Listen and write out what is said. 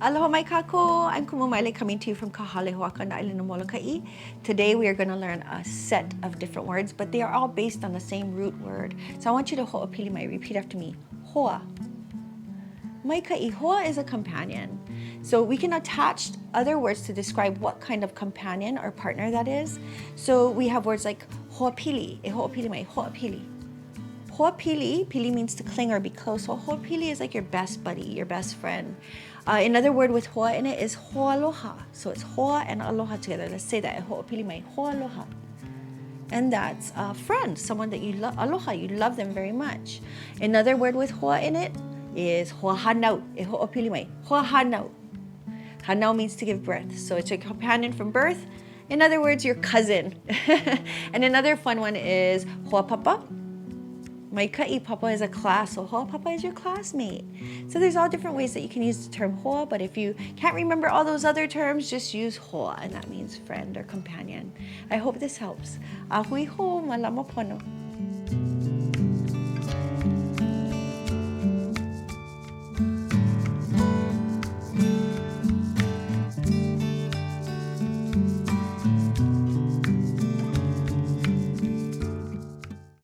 Aloha mai kākou, I'm Kumaʻaile coming to you from Kahalehoaka on the island of Molokaʻi. Today we are going to learn a set of different words, but they are all based on the same root word. So I want you to ho'opili mai, repeat after me. Hoa. Maikaʻi, hoa is a companion. So we can attach other words to describe what kind of companion or partner that is. So we have words like ho'opili, e ho'opili mai, ho'opili. Ho'opili, pili means to cling or be close. So ho'opili is like your best buddy, your best friend. Another word with hoa in it is ho'aloha. So it's hoa and aloha together. Let's say that, e ho'opili mai, ho'aloha. And that's a friend, someone that you love, aloha, you love them very much. Another word with hoa in it is ho'ahanau, e ho'opili mai, ho'ahanau. Hanau means to give birth. So it's your companion from birth. In other words, your cousin. And another fun one is ho'apapa. Maikaʻi, papa is a class, so ho'apapa is your classmate. So there's all different ways that you can use the term hoa, but if you can't remember all those other terms, just use hoa, and that means friend or companion. I hope this helps. Ahui ho, malama pono.